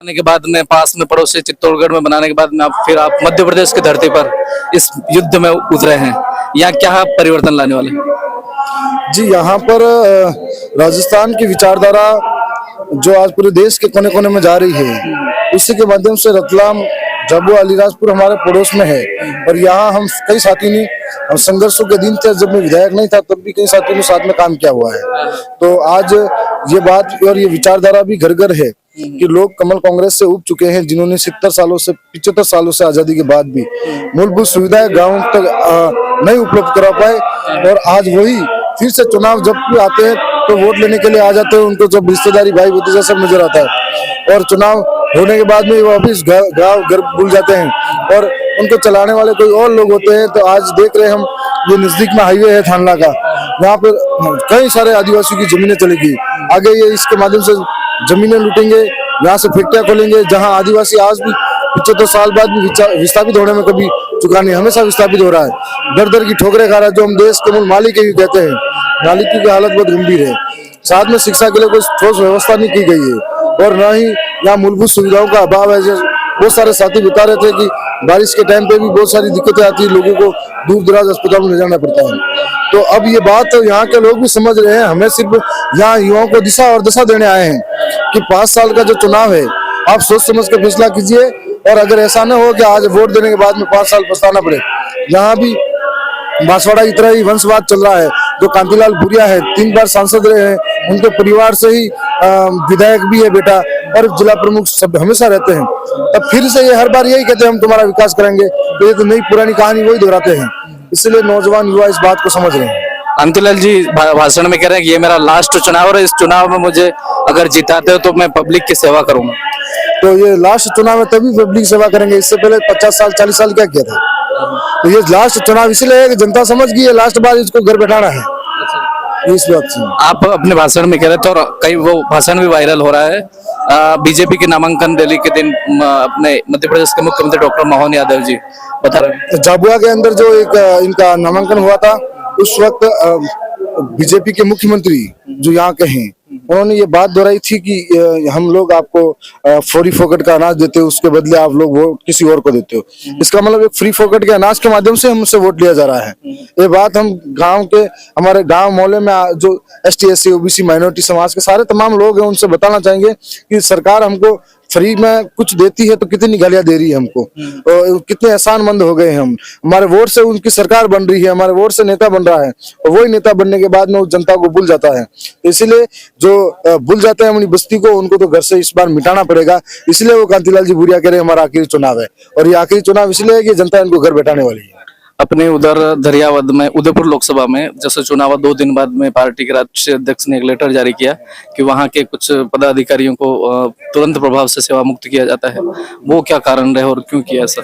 बनाने के बाद में पास में पड़ोसी चित्तौड़गढ़ में बनाने के बाद में आप फिर आप मध्य प्रदेश की धरती पर इस युद्ध में उतरे हैं। यहाँ क्या परिवर्तन लाने वाले हैं? जी, यहाँ पर राजस्थान की विचारधारा जो आज पूरे देश के कोने कोने में जा रही है, उसी के माध्यम से रतलाम, झाबुआ, अलीराजपुर हमारे पड़ोस में है। और यहाँ हम कई साथी ने, हम संघर्षों के दिन थे, जब मैं विधायक नहीं था तब भी कई साथियों ने साथ में काम किया हुआ है। तो आज ये बात और ये विचारधारा भी घर घर है कि लोग कमल कांग्रेस से उब चुके हैं, जिन्होंने 70 सालों से 75 सालों से आजादी के बाद भी मूलभूत सुविधाएं गाँव तक नहीं उपलब्ध करा पाए। और आज वही फिर से चुनाव जब भी आते हैं तो वोट लेने के लिए आ जाते हैं, उनको जब रिश्तेदारी, भाई भतीजा सब नजर आता है। और चुनाव होने के बाद में वो वापिस गाँव घर भूल जाते हैं और उनको चलाने वाले कोई और लोग होते हैं। तो आज देख रहे हैं हम, ये नजदीक में हाईवे है थानला का, यहाँ पर कई सारे आदिवासियों की जमीनें चलेगी। आगे ये इसके माध्यम से जमीनें लूटेंगे, यहाँ से फैक्ट्रियां खोलेंगे, जहाँ आदिवासी आज भी 75 साल बाद भी विस्थापित होने में कभी चुका नहीं, हमेशा विस्थापित हो रहा है, दर दर की ठोकरें खा रहा है, जो हम देश के मूल मालिक ही कहते हैं। मालिकी की हालत बहुत गंभीर है। साथ में शिक्षा के लिए कोई ठोस व्यवस्था नहीं की गई है और न ही यहाँ मूलभूत सुविधाओं का अभाव है। बहुत सारे साथी बता रहे थे कि बारिश के टाइम पे भी बहुत सारी दिक्कतें आती है, लोगों को दूर दराज अस्पताल में ले जाना पड़ता है। तो अब ये बात तो यहाँ के लोग भी समझ रहे हैं, हमें सिर्फ यहाँ युवाओं को दिशा और दशा देने आए हैं कि 5 साल का जो चुनाव है, आप सोच समझ कर फैसला कीजिए। और अगर ऐसा न हो कि आज वोट देने के बाद में 5 साल पछताना पड़े। यहाँ भी बांसवाड़ा की तरह ही वंशवाद चल रहा है। जो कांतिलाल भूरिया है, 3 बार सांसद रहे हैं, उनके परिवार से ही विधायक भी है बेटा, और जिला प्रमुख सब हमेशा रहते हैं। तब फिर से ये हर बार यही कहते हैं हम तुम्हारा विकास करेंगे, तो ये तो नई पुरानी कहानी वही दोहराते हैं। इसलिए नौजवान युवा इस बात को समझ रहे हैं। कांतिलाल जी भाषण में कह रहे हैं कि ये मेरा लास्ट चुनाव है और इस चुनाव में मुझे अगर जिताते हो तो मैं पब्लिक की सेवा करूंगा। तो ये लास्ट चुनाव में तभी पब्लिक सेवा करेंगे, इससे पहले 50 साल 40 साल क्या किया था। तो ये लास्ट चुनाव इसलिए है कि जनता समझ गई है लास्ट बार इसको घर बैठाना है। इस बात से आप अपने भाषण में कह रहे थे और कई वो भाषण भी वायरल हो रहा है। बीजेपी के नामांकन रैली के दिन अपने मध्य प्रदेश के मुख्यमंत्री डॉक्टर मोहन यादव जी बता रहे हैं, झाबुआ के अंदर जो एक इनका नामांकन हुआ था, उस वक्त बीजेपी के मुख्यमंत्री जो यहाँ के हैं, उन्होंने ये बात दोहराई थी कि हम लोग आपको फ्री फोकट का अनाज देते हो, उसके बदले आप लोग वोट किसी और को देते हो। इसका मतलब एक फ्री फोकट के अनाज के माध्यम से हमसे वोट लिया जा रहा है। ये बात हम गांव के, हमारे गांव मोहल्ले में जो ST SC OBC माइनॉरिटी समाज के सारे तमाम लोग हैं, उनसे बताना चाहेंगे कि सरकार हमको फ्री में कुछ देती है तो कितनी गालियां दे रही है हमको, और कितने एहसानमंद हो गए हम। हमारे वोट से उनकी सरकार बन रही है, हमारे वोट से नेता बन रहा है, और वही नेता बनने के बाद में उस जनता को भूल जाता है। इसलिए जो भूल जाते हैं अपनी बस्ती को, उनको तो घर से इस बार मिटाना पड़ेगा। इसलिए वो कांतिलाल जी भूरिया कह रहे हैं हमारा आखिरी चुनाव है, और ये आखिरी चुनाव इसलिए है कि जनता इनको घर बैठाने वाली है। अपने उधर दरियावद में उदयपुर लोकसभा में जैसे चुनाव 2 दिन बाद में पार्टी के राष्ट्रीय अध्यक्ष ने एक लेटर जारी किया कि वहां के कुछ पदाधिकारियों को तुरंत प्रभाव से सेवा मुक्त किया जाता है। वो क्या कारण रहे और क्यों किया ऐसा?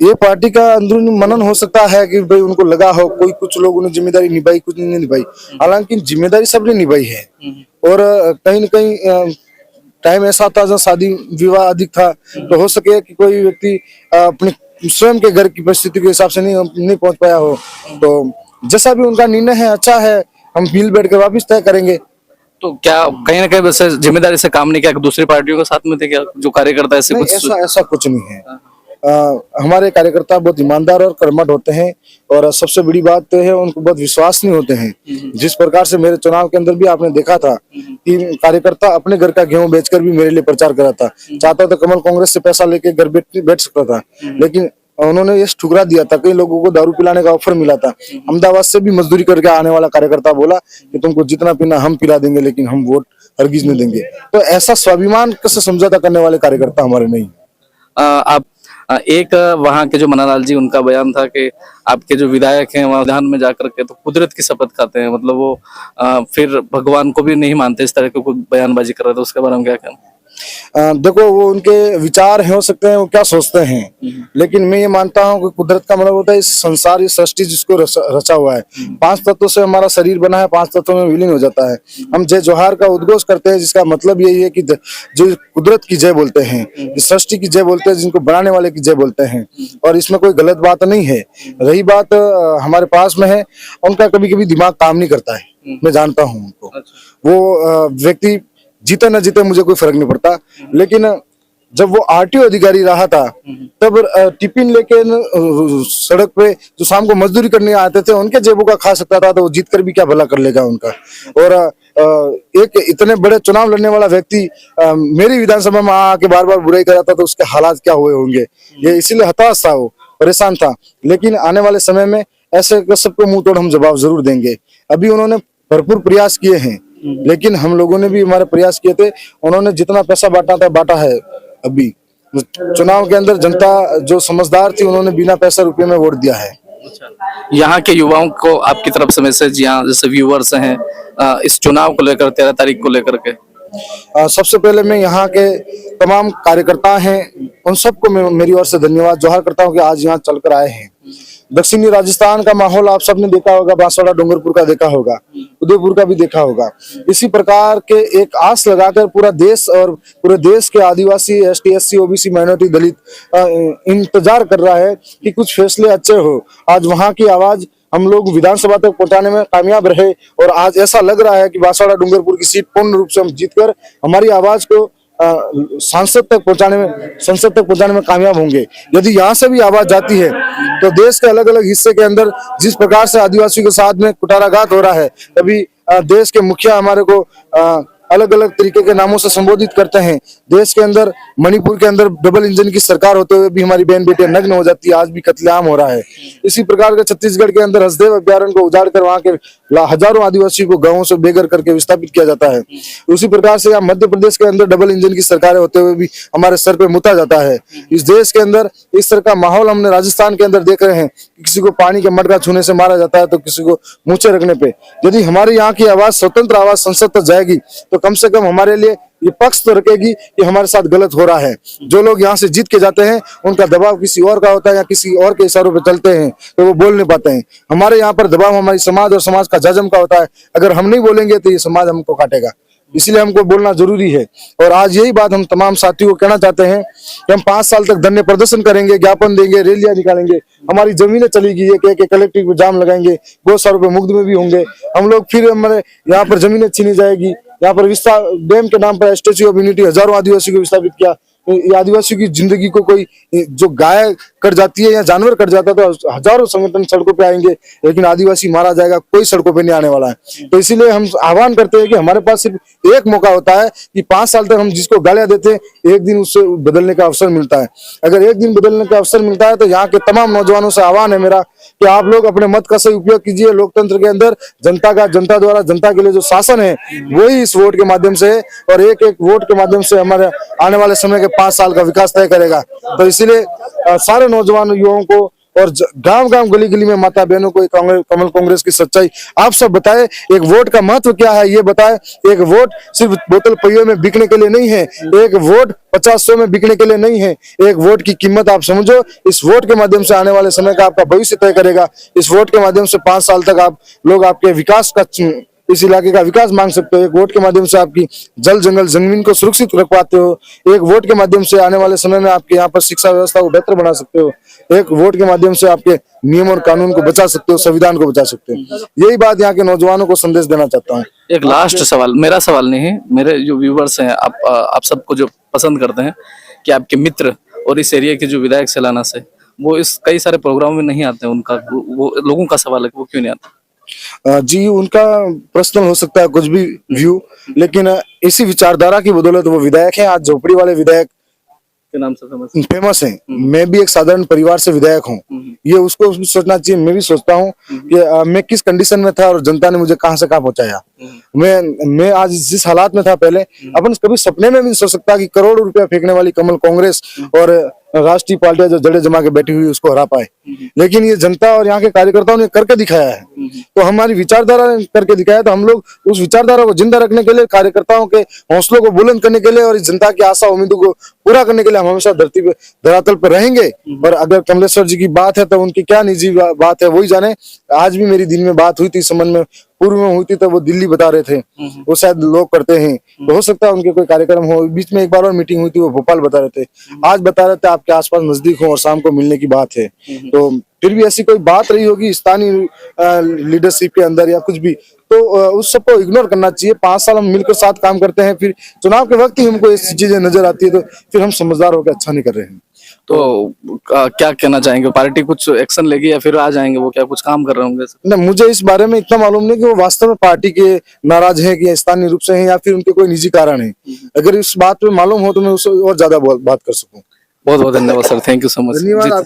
ये पार्टी का अंदरूनी मनन हो सकता है कि भाई उनको लगा हो, कोई कुछ लोगों ने जिम्मेदारी निभाई, कुछ नहीं निभाई। हालांकि जिम्मेदारी सबने निभाई है, और कहीं न कहीं टाइम ऐसा था जब शादी विवाह अधिक था, तो हो सके कि कोई व्यक्ति अपने स्वयं के घर की परिस्थिति के हिसाब से नहीं पहुंच पाया हो। तो जैसा भी उनका निर्णय है, अच्छा है, हम मिल बैठ कर वापिस तय करेंगे। तो क्या कहीं ना कहीं वैसे जिम्मेदारी से काम नहीं किया, दूसरी पार्टियों के साथ में थे क्या जो कार्यकर्ता ऐसे नहीं, कुछ? ऐसा कुछ नहीं है। हमारे कार्यकर्ता बहुत ईमानदार और कर्मठ होते हैं, और सबसे बड़ी बात तो है उनको बहुत विश्वास नहीं होते हैं। जिस प्रकार से मेरे चुनाव के अंदर भी आपने देखा था कि कार्यकर्ता अपने घर का गेहूं बेचकर भी मेरे लिए प्रचार करा था। चाहता तो कमल कांग्रेस से पैसा लेके घर बैठ सकता था, लेकिन उन्होंने ये ठुकरा दिया था। कई लोगों को दारू पिलाने का ऑफर मिला था। अहमदाबाद से भी मजदूरी करके आने वाला कार्यकर्ता बोला कि तुमको जितना पीना हम पिला देंगे, लेकिन हम वोट हरगिज नहीं देंगे। तो ऐसा स्वाभिमान से समझौता करने वाले कार्यकर्ता हमारे नहीं। आप एक वहां के जो मनालाल जी, उनका बयान था कि आपके जो विधायक हैं वहां ध्यान में जाकर के तो कुदरत की शपथ खाते हैं, मतलब वो फिर भगवान को भी नहीं मानते, इस तरह के कोई बयानबाजी कर रहे थे। उसके बारे में क्या कहना? देखो, वो उनके विचार हो सकते हैं, वो क्या सोचते हैं, लेकिन मैं ये मानता हूँ कि कुदरत का मतलब होता है इस संसार, इस सृष्टि जिसको रचा हुआ है। 5 तत्वों से हमारा शरीर बना है, 5 तत्वों में विलीन हो जाता है। हम जय जोहार का उद्घोष करते हैं, जिसका मतलब यही है कि जो कुदरत की जय बोलते हैं, सृष्टि की जय बोलते हैं, जिनको बनाने वाले की जय बोलते हैं, और इसमें कोई गलत बात नहीं है। रही बात हमारे पास में है, उनका कभी कभी दिमाग काम नहीं करता है, मैं जानता हूँ उनको। वो व्यक्ति जीते न जीते मुझे कोई फर्क नहीं पड़ता, लेकिन जब वो आरटीओ अधिकारी रहा था तब टिफिन लेके सड़क पे जो शाम को मजदूरी करने आते थे उनके जेबों का खा सकता था, तो वो जीत कर भी क्या भला कर लेगा उनका। और एक इतने बड़े चुनाव लड़ने वाला व्यक्ति मेरी विधानसभा में आके बार बार बुराई कराता, तो उसके हालात क्या हुए होंगे। ये इसीलिए हताश था, वो परेशान था। लेकिन आने वाले समय में ऐसे सबको मुंह तोड़ हम जवाब जरूर देंगे। अभी उन्होंने भरपूर प्रयास किए हैं, लेकिन हम लोगों ने भी हमारे प्रयास किए थे। उन्होंने जितना पैसा बांटा था बांटा है। अभी चुनाव के अंदर जनता जो समझदार थी उन्होंने बिना पैसा रुपए में वोट दिया है। यहाँ के युवाओं को आपकी तरफ से मैसेज, यहाँ जैसे व्यूअर्स हैं इस चुनाव को लेकर 13 तारीख को लेकर के? सबसे पहले मैं यहाँ के तमाम कार्यकर्ता हैं उन सबको मैं मेरी ओर से धन्यवाद जोहार करता हूँ कि आज यहाँ चलकर आए हैं। दक्षिणी राजस्थान का माहौल आप सबने देखा होगा, बांसवाड़ा डूंगरपुर का देखा होगा, उदयपुर का भी देखा होगा। इसी प्रकार के एक आस लगाकर पूरा देश और पूरे देश के आदिवासी, एसटी, एससी, ओबीसी, माइनॉरिटी, दलित इंतजार कर रहा है कि कुछ फैसले अच्छे हो। आज वहां की आवाज हम लोग विधानसभा तक पहुंचाने में कामयाब रहे और आज ऐसा लग रहा है कि बांसवाड़ा डूंगरपुर की सीट पूर्ण रूप से हम जीतकर हमारी आवाज को संसद तक पहुंचाने में कामयाब होंगे। यदि यहाँ से भी आवाज जाती है तो देश के अलग अलग हिस्से के अंदर जिस प्रकार से आदिवासियों के साथ में कुटाराघात हो रहा है, तभी देश के मुखिया हमारे को अलग अलग तरीके के नामों से संबोधित करते हैं। देश के अंदर मणिपुर के अंदर डबल इंजन की सरकार होते हुए भी हमारी बहन बेटियां नग्न हो जाती है, आज भी कत्लेआम हो रहा है। इसी प्रकार के छत्तीसगढ़ के अंदर हसदेव अभ्यारण्य को उजाड़ कर वहां के हजारों आदिवासियों को गांवों से बेघर करके विस्थापित किया जाता है। उसी प्रकार से यहाँ मध्य प्रदेश के अंदर डबल इंजन की सरकारें होते हुए भी हमारे सर पे मुता जाता है। इस देश के अंदर इस तरह का माहौल हमने राजस्थान के अंदर देख रहे हैं। किसी को पानी के मटका छूने से मारा जाता है तो किसी को मूंछें रखने पे। यदि हमारे यहाँ की आवाज, स्वतंत्र आवाज संसद तक जाएगी तो कम से कम हमारे लिए ये पक्ष तो रखेगी कि हमारे साथ गलत हो रहा है। जो लोग यहाँ से जीत के जाते हैं उनका दबाव किसी और का होता है या किसी और के इशारों पे चलते हैं तो वो बोल नहीं पाते हैं। हमारे यहाँ पर दबाव हमारी समाज और समाज का जाजम का होता है। अगर हम नहीं बोलेंगे तो ये समाज हमको काटेगा, इसलिए हमको बोलना जरूरी है। और आज यही बात हम तमाम साथियों को कहना चाहते हैं कि हम 5 साल तक धरने प्रदर्शन करेंगे, ज्ञापन देंगे, रैलियां निकालेंगे, हमारी जमीनें चलेगी, ये कह के कलेक्ट्रेट पे जाम लगाएंगे, गौशालों पे मुकदमे भी होंगे हम लोग। फिर हमारे यहाँ पर जमीनें छीनी जाएगी। यहाँ पर विस्तार डैम के नाम पर स्टैच्यू ऑफ यूनिटी हजारों आदिवासियों को विस्थापित किया। ये आदिवासियों की जिंदगी को कोई जो गाय कट जाती है या जानवर कट जाता है तो हजारों संगठन सड़कों पे आएंगे, लेकिन आदिवासी मारा जाएगा, कोई सड़कों पे नहीं आने वाला है। तो इसीलिए हम आह्वान करते हैं कि हमारे पास सिर्फ एक मौका होता है कि 5 साल तक हम जिसको गालियां देते हैं एक दिन उससे बदलने का अवसर मिलता है। अगर एक दिन बदलने का अवसर मिलता है तो यहाँ के तमाम नौजवानों से आह्वान है मेरा कि आप लोग अपने मत का सही उपयोग कीजिए। लोकतंत्र के अंदर जनता द्वारा जनता के लिए जो शासन है वही इस वोट के माध्यम से है और एक एक वोट के माध्यम से हमारे आने वाले समय के 5 साल का विकास तय करेगा। तो इसीलिए सारे नौजवान युवाओं को और गांव गांव गली गली में माता बहनों को कमल कांग्रेस की सच्चाई आप सब बताए। एक वोट का महत्व क्या है ये बताए। एक वोट सिर्फ बोतल पहियों में बिकने के लिए नहीं है, एक वोट 50-100 में बिकने के लिए नहीं है। एक वोट की कीमत आप समझो। इस वोट के माध्यम से आने वाले समय का आपका भविष्य तय करेगा। इस वोट के माध्यम से 5 साल तक आप लोग आपके विकास का, इस इलाके का विकास मांग सकते हो। एक वोट के माध्यम से आपकी जल जंगल जमीन को सुरक्षित रख पाते हो। एक वोट के माध्यम से आने वाले समय में आपके यहाँ पर शिक्षा व्यवस्था को बेहतर बना सकते हो। एक वोट के माध्यम से आपके नियम और कानून को बचा सकते हो, संविधान को बचा सकते हो। यही बात यहाँ के नौजवानों को संदेश देना चाहता हूँ। एक लास्ट सवाल, मेरा सवाल नहीं है, मेरे जो व्यूवर्स हैं, आप सबको जो पसंद करते हैं कि आपके मित्र और इस एरिया के जो विधायक सैलाना से वो इस कई सारे प्रोग्राम में नहीं आते हैं, उनका वो लोगों का सवाल है कि वो क्यों नहीं आते? जी, उनका पर्सनल हो सकता है कुछ भी व्यू, लेकिन इसी विचारधारा की बदौलत वो विधायक हैं। आज झोपड़ी वाले विधायक के नाम से फेमस है। मैं भी एक साधारण परिवार से विधायक हूँ। ये उसको सोचना चाहिए। मैं भी सोचता हूँ कि मैं किस कंडीशन में था और जनता ने मुझे कहां से कहां पहुंचाया। मैं आज जिस हालात में था पहले अपन कभी सपने में भी नहीं सोच सकता कि करोड़ों रुपया फेंकने वाली कमल कांग्रेस और राष्ट्रीय पार्टियां जो जड़े जमा के बैठी हुई उसको हरा पाए। लेकिन ये जनता और यहाँ के कार्यकर्ताओं ने करके दिखाया है। तो हमारी विचारधारा ने करके दिखाया। तो हम लोग उस विचारधारा को जिंदा रखने के लिए, कार्यकर्ताओं के हौसलों को बुलंद करने के लिए और इस जनता की आशा उम्मीदों को पूरा करने के लिए हम हमेशा धरती पे धरातल पर रहेंगे। और अगर कमलेश्वर जी की बात है तो उनकी क्या निजी बात है वही जाने। आज भी मेरी दिन में बात हुई थी, संबंध में पूर्व में हुई थी, तो वो दिल्ली बता रहे थे। वो शायद लोग करते हैं, तो हो सकता है उनके कोई कार्यक्रम हो। बीच में एक बार और मीटिंग हुई थी, वो भोपाल बता रहे थे। आज बता रहे थे आपके आसपास नजदीक हो और शाम को मिलने की बात है। तो फिर भी ऐसी कोई बात रही होगी स्थानीय लीडरशिप के अंदर या कुछ भी, तो उस सबको इग्नोर करना चाहिए। 5 साल हम मिलकर साथ काम करते हैं, फिर चुनाव के वक्त ही हमको ऐसी चीजें नजर आती है, तो फिर हम समझदार होकर अच्छा नहीं कर रहे हैं। तो क्या कहना चाहेंगे, पार्टी कुछ एक्शन लेगी या फिर आ जाएंगे वो, क्या कुछ काम कर रहे होंगे? नहीं, मुझे इस बारे में इतना मालूम नहीं कि वो वास्तव में पार्टी के नाराज हैं कि स्थानीय रूप से हैं या फिर उनके कोई निजी कारण है। अगर इस बात पे मालूम हो तो मैं उससे और ज्यादा बात कर सकूं। बहुत बहुत धन्यवाद sir, thank you so much. धन्यवाद।